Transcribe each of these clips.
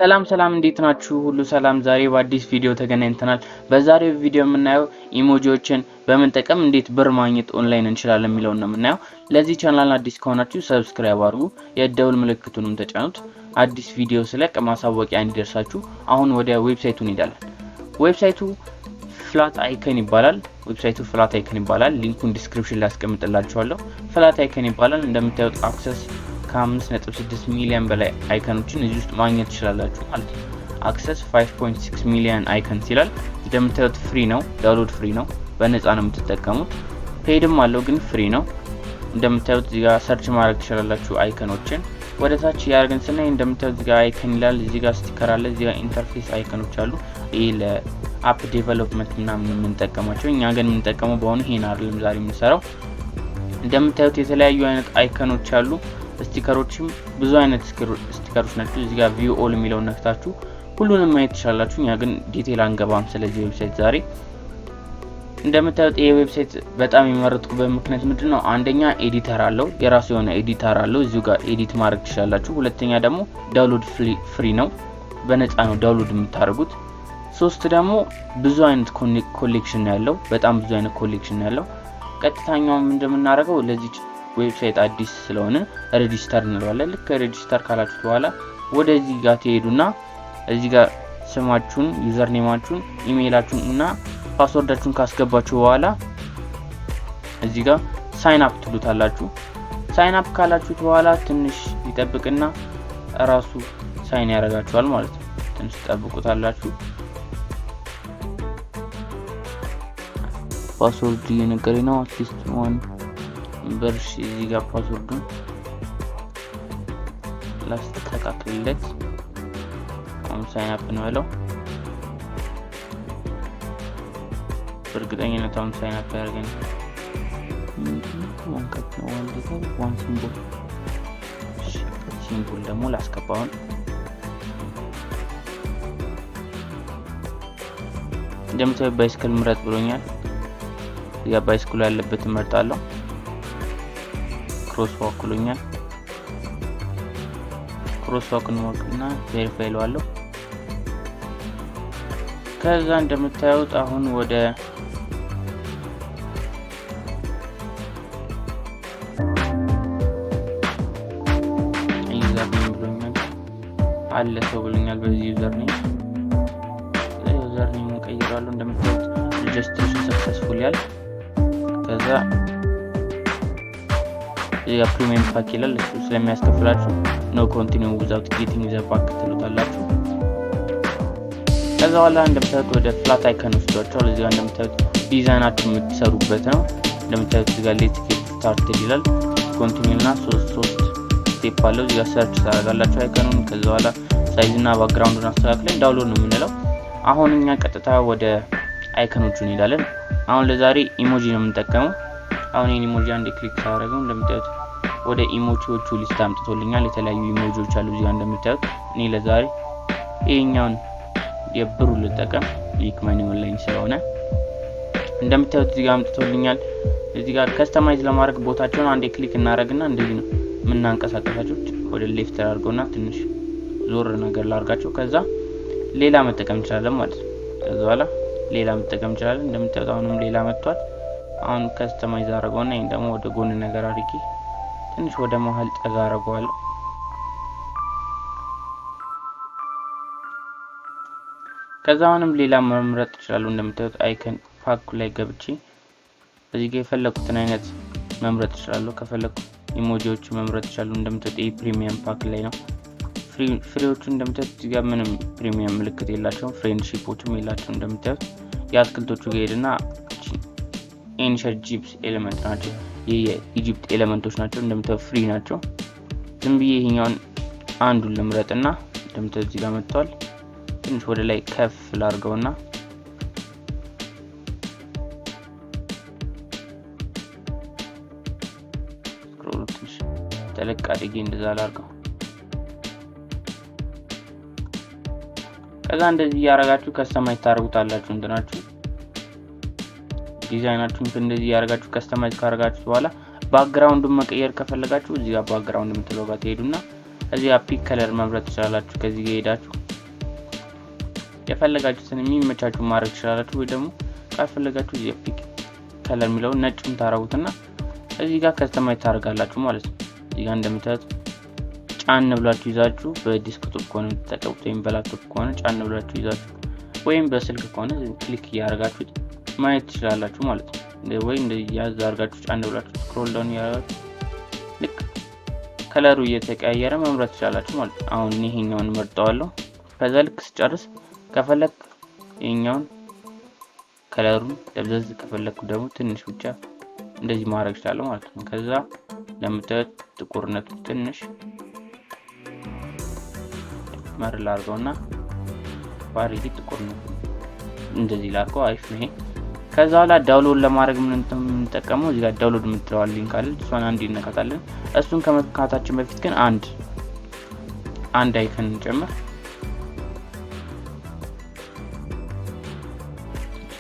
ሰላም እንዴት ናችሁ? ሁሉ ሰላም። ዛሬ በአዲስ ቪዲዮ ተገናኝተናል። በዛሬው ቪዲዮ የምናየው ኢሞጂዎችን በመጠቀም እንዴት ብር ማግኘት ኦንላይን እንችላለን የሚለውን ነው የምናየው። ለዚህ ቻናል አዲስ ከሆናችሁ ሰብስክራይብ አድርጉ፣ የደውል ምልክቱንም ተጫኑት። አዲስ ቪዲዮ ስለቅ ማሳወቂያ እንዲደርሳችሁ። አሁን ወደ ዌብሳይቱ እንሄዳለን። ዌብሳይቱ ፍላት አይከን ይባላል። ሊንኩን ዲስክሪፕሽን ላይ አስቀምጥላችኋለሁ። ፍላት አይከን ይባላል። እንደምታዩት አክሰስ ከ5.6 ሚሊዮን በላይ አይከኖችን እዚህ ውስጥ ማግኘት ትችላላችሁ ማለት ነው። አክሰስ 5.6 ሚሊዮን አይከንስ ይላል። እንደምታዩት ፍሪ ነው፣ ዳውንሎድ ፍሪ ነው፣ በነፃ ነው የምትጠቀሙት። ፔድም አለው ግን ፍሪ ነው። እንደምታዩት እዚህ ጋር ሰርች ማድረግ ትችላላችሁ አይከኖችን። ወደ ታች ያርገን ስናይ እንደምታዩት እዚህ ጋር አይከን ይላል፣ እዚህ ጋር ስቲከር አለ፣ እዚህ ጋር ኢንተርፌስ አይከኖች አሉ። ይሄ ለአፕ ዴቨሎፕመንት ምናምን የምንጠቀማቸው፣ እኛ ግን የምንጠቀመው በአሁኑ ይሄን አይደለም ዛሬ የምንሰራው። እንደምታዩት የተለያዩ አይነት አይከኖች አሉ። ስቲከሮችም ብዙ አይነት ስቲከሮች ናቸው። እዚህ ጋር ቪው ኦል የሚለውን ነክታችሁ ሁሉንም ማየት ትችላላችሁ። እኛ ግን ዲቴል አንገባም ስለዚህ ዌብሳይት ዛሬ። እንደምታዩት ይሄ ዌብሳይት በጣም የመረጥኩበት ምክንያት ምንድነው? አንደኛ ኤዲተር አለው፣ የራሱ የሆነ ኤዲተር አለው። እዚሁ ጋር ኤዲት ማድረግ ትችላላችሁ። ሁለተኛ ደግሞ ዳውንሎድ ፍሪ ነው፣ በነፃ ነው ዳውንሎድ የምታደርጉት። ሶስት ደግሞ ብዙ አይነት ኮሌክሽን ያለው፣ በጣም ብዙ አይነት ኮሌክሽን ያለው። ቀጥታኛው እንደምናደርገው ለዚህ ዌብሳይት አዲስ ስለሆነ ሬጂስተር እንለዋለን። ልክ ሬጂስተር ካላችሁት በኋላ ወደዚህ ጋር ትሄዱና እዚህ ጋር ስማችሁን፣ ዩዘር ኔማችሁን፣ ኢሜይላችሁን እና ፓስወርዳችሁን ካስገባችሁ በኋላ እዚህ ጋር ሳይን አፕ ትሉታላችሁ። ሳይን አፕ ካላችሁት በኋላ ትንሽ ይጠብቅና ራሱ ሳይን ያደርጋችኋል ማለት ነው። ትንሽ ጠብቁታላችሁ። ፓስወርድ እየነገረኝ ነው። አትሊስት ዋን በርሽ እዚህ ጋር ፓስወርዱን ላስተካክልለት። አሁን ሳይን አፕ ነው ያለው። በእርግጠኝነት አሁን ሳይን አፕ ያደርገኝ ዋን ከት ነው ዋን ሲምቦል ደግሞ ላስገባውን። እንደምታዩት ባይስክል ምረጥ ብሎኛል። እዚህ ጋር ባይስክሉ ያለበትን መርጣለሁ። ክሮስ ዋክ ብሎኛል። ክሮስ ዋክን ወቅና ቬሪፋይ ለዋለሁ። ከዛ እንደምታዩት አሁን ወደ ዩዘር ኔም ብሎኛል አለ ሰው ብሎኛል። በዚህ ዩዘር ኔም ቀይራለሁ። እንደምታዩት ሬጅስትሬሽን ሰክሰስፉል ያል። ከዛ እዚህ ጋር ፕሪሚየም ፓክ ይላል። እሱ ስለሚያስከፍላችሁ ኖ ኮንቲኒው ዊዛውት ጌቲንግ ዘ ፓክ ትሉታላችሁ። ከዛ በኋላ እንደምታዩት ወደ ፍላት አይከን ወስዷችኋል። እዚህ ጋር እንደምታዩት ዲዛይናችሁ የምትሰሩበት ነው። እንደምታዩት እዚህ ጋር ሌትስ ጌት ስታርትድ ይላል። ኮንቲኒው እና ሶስት ስቴፕ አለው። እዚህ ጋር ሰርች ታደርጋላችሁ አይከኑን። ከዛ በኋላ ሳይዝ እና ባክግራውንዱን አስተካክለን ዳውንሎድ ነው የምንለው። አሁን እኛ ቀጥታ ወደ አይከኖቹ እንሄዳለን። አሁን ለዛሬ ኢሞጂ ነው የምንጠቀመው። አሁን ይሄን ኢሞጂ አንዴ ክሊክ ሳደርገው እንደምታዩት ወደ ኢሞጂዎቹ ሊስት አምጥቶልኛል። የተለያዩ ኢሞጂዎች አሉ እዚህ ጋር እንደምታዩት። እኔ ለዛሬ ይሄኛውን የብሩ ልጠቀም፣ ሊክ ማኒ ኦንላይን ስለሆነ እንደምታዩት እዚህ ጋር አምጥቶልኛል። እዚህ ጋር ከስተማይዝ ለማድረግ ቦታቸውን አንዴ ክሊክ እናደርግና እንደዚህ ነው የምናንቀሳቀሳቸው። ወደ ሌፍት አድርገውና ትንሽ ዞር ነገር ላድርጋቸው። ከዛ ሌላ መጠቀም እንችላለን ማለት ነው። ከዛ በኋላ ሌላ መጠቀም እንችላለን። እንደምታዩት አሁንም ሌላ መጥቷል። አሁን ከስተማይዝ አደረገውና ይሄን ደግሞ ወደ ጎን ነገር አድርጌ ትንሽ ወደ መሀል ጠጋ አደርገዋለሁ። ከዛ አሁንም ሌላ መምረጥ እችላለሁ። እንደምታዩት አይከን ፓክ ላይ ገብቼ እዚህ ጋር የፈለኩትን አይነት መምረጥ እችላለሁ። ከፈለኩ ኢሞጂዎቹ መምረጥ እችላለሁ። እንደምታዩት ይሄ ፕሪሚየም ፓክ ላይ ነው። ፍሬዎቹ እንደምታዩት እዚህ ጋር ምንም ፕሪሚየም ምልክት የላቸውም። ፍሬንድሺፖችም የላቸውም። እንደምታዩት የአትክልቶቹ ጋር ሄድና ኤንሸንት ጂፕስ ኤሌመንት ናቸው። ይሄ የኢጂፕት ኤሌመንቶች ናቸው። እንደምታዩት ፍሪ ናቸው። ዝም ብዬ ይሄኛውን አንዱን ልምረጥና እንደምታዩት እዚህ ጋር መጥቷል። ትንሽ ወደ ላይ ከፍ ላድርገውና ስክሮል ትንሽ ተለቅ አድርጌ እንደዛ ላድርገው። ከዛ እንደዚህ ያረጋችሁ ከስተማይዝ ታደርጉታላችሁ። እንትናችሁ ዲዛይናችሁን እንደዚህ ያረጋችሁ ከስተማይዝ ካረጋችሁ በኋላ ባክግራውንዱን መቀየር ከፈለጋችሁ እዚህ ጋር ባክግራውንድ የምትለው ጋር ትሄዱና እዚህ ጋር ፒክ ከለር መምረጥ ትችላላችሁ። ከዚህ ጋር ሄዳችሁ የፈለጋችሁትን የሚመቻችሁ ማድረግ ትችላላችሁ። ወይ ደግሞ ካልፈለጋችሁ እዚህ ፒክ ከለር የሚለው ነጭም ታረጉትና እዚህ ጋር ከስተማይዝ ታደርጋላችሁ ማለት ነው። እዚህ ጋር እንደምታዩት ጫን ብላችሁ ይዛችሁ በዲስክቶፕ ከሆነ ተጠቀሙት ወይም በላፕቶፕ ከሆነ ጫን ብላችሁ ይዛችሁ ወይም በስልክ ከሆነ ክሊክ ያደርጋችሁት ማየት ትችላላችሁ ማለት ነው። ወይ እንደዚህ ያዝ አድርጋችሁ ጫን ብላችሁ ስክሮል ዳውን ያደርጋችሁ ልክ ከለሩ እየተቀያየረ መምረጥ ትችላላችሁ ማለት ነው። አሁን ይሄኛውን መርጠዋለሁ። ከዛ ልክ ስጨርስ ከፈለክ ይሄኛውን ከለሩን ደብዘዝ ከፈለኩ ደግሞ ትንሽ ብቻ እንደዚህ ማድረግ ይችላል ማለት ነው። ከዛ ለምታዩት ጥቁርነቱ ትንሽ መርል አድርገውና ባሪቲ ጥቁርነቱ እንደዚህ ላድርገው። አሪፍ ነው ይሄ። ከዛ ኋላ ዳውንሎድ ለማድረግ ምን እንጠቀመው እዚህ ጋር ዳውንሎድ የምትለዋል ሊንክ አለ። እሷን አንድ ይነካታለን። እሱን ከመካታችን በፊት ግን አንድ አይከን እንጨምር።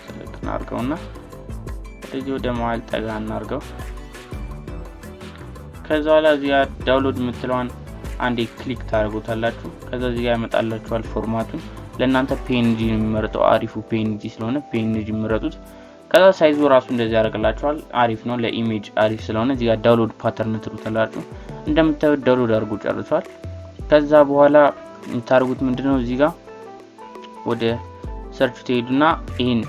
ስለክና አድርገውና እዚህ ወደ መሀል ጠጋ እናርገው። ከዛ ኋላ እዚህ ጋር ዳውንሎድ የምትለዋን አንዴ ክሊክ ታደርጉታላችሁ። ከዛ እዚህ ጋር ያመጣላችኋል ፎርማቱን። ለእናንተ ፒኤንጂ የሚመርጠው አሪፉ ፒኤንጂ ስለሆነ ፒኤንጂ ምረጡት። ከዛ ሳይዙ ራሱ እንደዚህ ያደርግላችኋል። አሪፍ ነው ለኢሜጅ አሪፍ ስለሆነ እዚህ ጋር ዳውንሎድ ፓተርን ትሉታላችሁ። እንደምታዩት ዳውንሎድ አድርጎ ጨርሷል። ከዛ በኋላ የምታደርጉት ምንድነው እዚህ ጋር ወደ ሰርች ትሄዱና ይሄን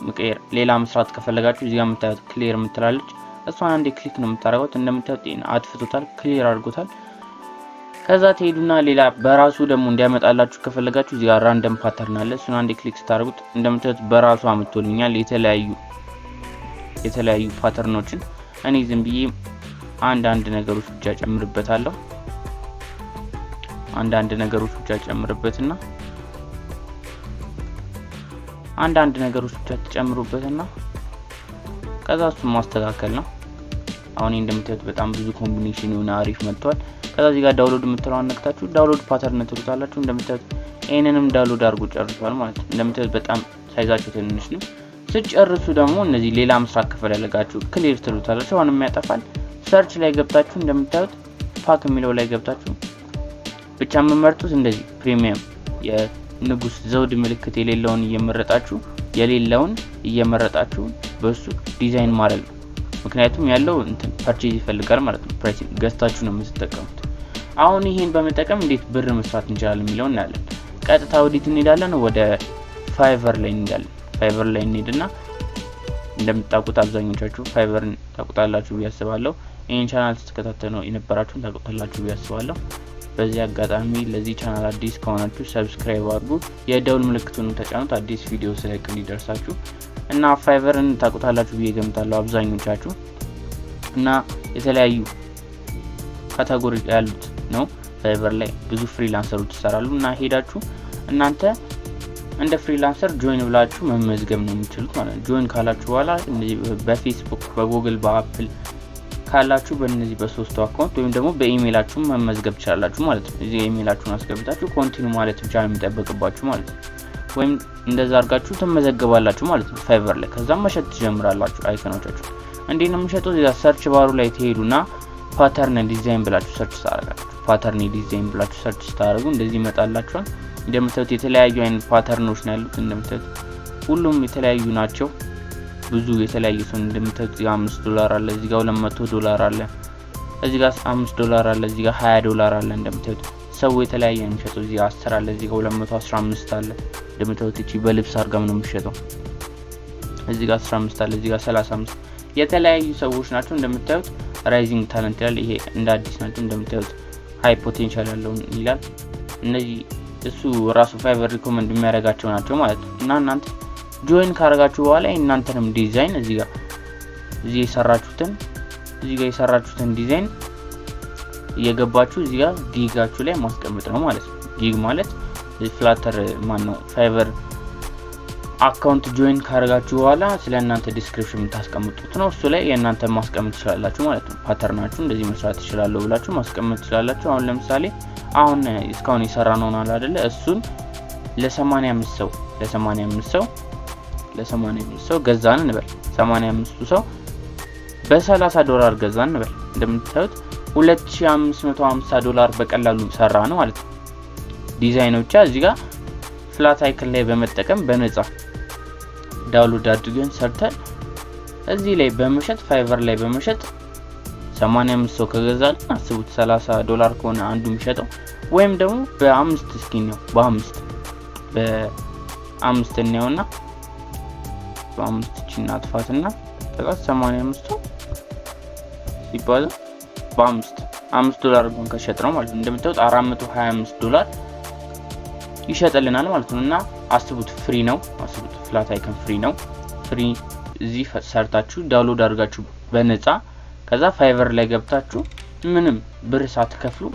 መቀየር ሌላ መስራት ከፈለጋችሁ እዚህ ጋር የምታዩት ክሊር የምትላለች እሷን አንዴ ክሊክ ነው የምታደርጉት። እንደምታዩት ይሄን አጥፍቶታል፣ ክሊር አድርጎታል። ከዛ ትሄዱና ሌላ በራሱ ደግሞ እንዲያመጣላችሁ ከፈለጋችሁ እዚህ ጋር ራንደም ፓተርን አለ። እሱን አንዴ ክሊክ ስታደርጉት እንደምታዩት በራሱ አመጣልኛል የተለያዩ ፓተርኖችን። እኔ ዝም ብዬ አንድ ነገሮች ብቻ ጨምርበታለሁ። አንድ ነገሮች ብቻ ጨምርበትና አንድ ነገሮች ብቻ ተጨምሩበትና ከዛ እሱን ማስተካከል ነው። አሁን እንደምታዩት በጣም ብዙ ኮምቢኔሽን የሆነ አሪፍ መጥቷል። ከዛ እዚህ ጋር ዳውንሎድ የምትለዋን ነክታችሁ ዳውንሎድ ፓተርን ትሉታላችሁ። እንደምታዩት ይሄንንም ዳውንሎድ አድርጎ ጨርሷል ማለት ነው። እንደምታዩት በጣም ሳይዛቸው ትንሽ ነው። ስትጨርሱ ደግሞ እነዚህ ሌላ መስራት ከፈለጋችሁ ክሊር ትሉታላችሁ። አሁንም ያጠፋል። ሰርች ላይ ገብታችሁ እንደምታዩት ፓክ የሚለው ላይ ገብታችሁ ብቻ የምመርጡት እንደዚህ ፕሪሚየም የንጉስ ዘውድ ምልክት የሌለውን እየመረጣችሁ በሱ ዲዛይን ማድረግ ነው። ምክንያቱም ያለው እንትን ፐርቼዝ ይፈልጋል ማለት ነው። ፕራይሲንግ ገዝታችሁ ነው የምትጠቀሙት። አሁን ይሄን በመጠቀም እንዴት ብር መስራት እንችላለን የሚለውን እናያለን። ቀጥታ ወዲት እንሄዳለን፣ ወደ ፋይቨር ላይ እንሄዳለን። ፋይቨር ላይ እንሄድና እንደምታውቁት አብዛኞቻችሁ ፋይቨርን ታውቁታላችሁ ብዬ አስባለሁ። ይሄን ቻናል ስትከታተሉ የነበራችሁን ታውቁታላችሁ ብዬ አስባለሁ። በዚህ አጋጣሚ ለዚህ ቻናል አዲስ ከሆናችሁ ሰብስክራይብ አድርጉ፣ የደውል ምልክቱን ተጫኑት አዲስ ቪዲዮ ስለቅ እንዲደርሳችሁ። እና ፋይቨርን ታውቁታላችሁ ብዬ ገምታለሁ አብዛኞቻችሁ። እና የተለያዩ ካታጎሪ ያሉት ነው። ፋይቨር ላይ ብዙ ፍሪላንሰሮች ይሰራሉ እና ሄዳችሁ እናንተ እንደ ፍሪላንሰር ጆይን ብላችሁ መመዝገብ ነው የምትችሉት ማለት ነው። ጆይን ካላችሁ በኋላ በፌስቡክ፣ በጉግል፣ በአፕል ካላችሁ በእነዚህ በሶስቱ አካውንት ወይም ደግሞ በኢሜይላችሁ መመዝገብ ትችላላችሁ ማለት ነው። እዚህ ኢሜይላችሁን አስገብታችሁ ኮንቲኒው ማለት ብቻ ነው የሚጠበቅባችሁ ማለት ነው። ወይም እንደዛ አድርጋችሁ ትመዘገባላችሁ ማለት ነው ፋይቨር ላይ። ከዛም መሸጥ ትጀምራላችሁ። አይከኖቻችሁ እንዴት ነው የምትሸጡት? እዛ ሰርች ባሩ ላይ ትሄዱና ፓተርን ዲዛይን ብላችሁ ሰርች ታደርጋላችሁ። ፓተርን ዲዛይን ብላችሁ ሰርች ታደርጉ እንደዚህ ይመጣላችኋል። እንደምታዩት የተለያዩ አይነት ፓተርኖች ነው ያሉት። እንደምታዩት ሁሉም የተለያዩ ናቸው። ብዙ የተለያዩ ሰው እንደምታዩት $5 አለ፣ እዚህ ጋር $200 አለ፣ እዚህ ጋር $5 አለ፣ እዚህ ጋር $20 አለ። እንደምታዩት ሰው የተለያየ ነው የሚሸጠው። እዚህ 10 አለ፣ እዚህ ጋር 215 አለ። እንደምታዩት እቺ በልብስ አርጋም ነው የሚሸጠው። እዚህ ጋር 15 አለ፣ እዚህ ጋር 35 የተለያዩ ሰዎች ናቸው። እንደምታዩት ራይዚንግ ታለንት ይላል። ይሄ እንደ አዲስ ናቸው። እንደምታዩት ሃይ ፖቴንሻል ያለው ይላል። እነዚህ እሱ ራሱ ፋይቨር ሪኮመንድ የሚያደርጋቸው ናቸው ማለት ነው። እና እናንተ ጆይን ካረጋችሁ በኋላ እናንተንም ዲዛይን እዚህ ጋር የሰራችሁትን ዲዛይን እየገባችሁ እዚህ ጋር ጊጋችሁ ላይ ማስቀመጥ ነው ማለት ነው። ጊግ ማለት ፍላተር ፋይቨር አካውንት ጆይን ካረጋችሁ በኋላ ስለእናንተ ዲስክሪፕሽን የምታስቀምጡት ነው። እሱ ላይ የእናንተ ማስቀመጥ ትችላላችሁ ማለት ነው። ፓተርናችሁ እንደዚህ መስራት ትችላላችሁ ብላችሁ ማስቀመጥ ትችላላችሁ። አሁን ለምሳሌ እስካሁን የሰራነው ነው አይደለ? እሱን ለ85 ሰው ገዛን እንበል። 85 ሰው በ$30 ገዛን እንበል። እንደምታዩት $2550 በቀላሉ ሰራ ነው ማለት ነው። ዲዛይኖቻ እዚህ ጋር ፍላት አይከን ላይ በመጠቀም በነፃ ዳውንሎድ አድርገን ሰርተን እዚህ ላይ በመሸጥ ፋይቨር ላይ በመሸጥ 85 ሰው ከገዛልን አስቡት $30 ከሆነ አንዱ የሚሸጠው ወይም ደግሞ በ5 ስኪን ነው በ5 ነውና በ5 ቺና አጥፋትና ከዛ 85 ሲባል በ5 $5 እንኳን ከሸጥነው ማለት ነው እንደምታዩት $425 ይሸጥልናል ማለት ነው። እና አስቡት ፍሪ ነው። አስቡት ፍላት አይከን ፍሪ ነው። ፍሪ እዚህ ሰርታችሁ ዳውንሎድ አድርጋችሁ በነፃ ከዛ ፋይቨር ላይ ገብታችሁ ምንም ብር ሳትከፍሉ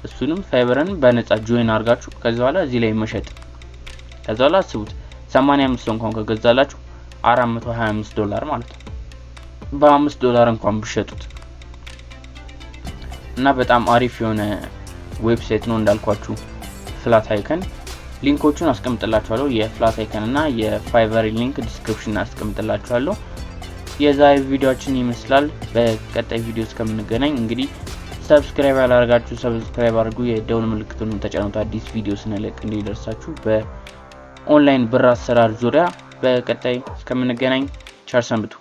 እሱንም ፋይቨርን በነፃ ጆይን አድርጋችሁ ከዛ በኋላ እዚህ ላይ መሸጥ ከዛ በኋላ አስቡት 85 እንኳን ከገዛላችሁ $425 ማለት ነው በ$5 እንኳን ብትሸጡት እና በጣም አሪፍ የሆነ ዌብሳይት ነው እንዳልኳችሁ ፍላት አይከን ሊንኮቹን አስቀምጥላችኋለሁ የፍላት አይከን እና የፋይቨር ሊንክ ዲስክሪፕሽን አስቀምጥላችኋለሁ። የዛሬ ቪዲዮአችን ይመስላል። በቀጣይ ቪዲዮ እስከምንገናኝ እንግዲህ ሰብስክራይብ ያላደረጋችሁ ሰብስክራይብ አድርጉ፣ የደውል ምልክቱን ተጫኑት አዲስ ቪዲዮ ስንለቅ እንዲደርሳችሁ። በኦንላይን ብር አሰራር ዙሪያ በቀጣይ እስከምንገናኝ ቸር ሰንብቱ።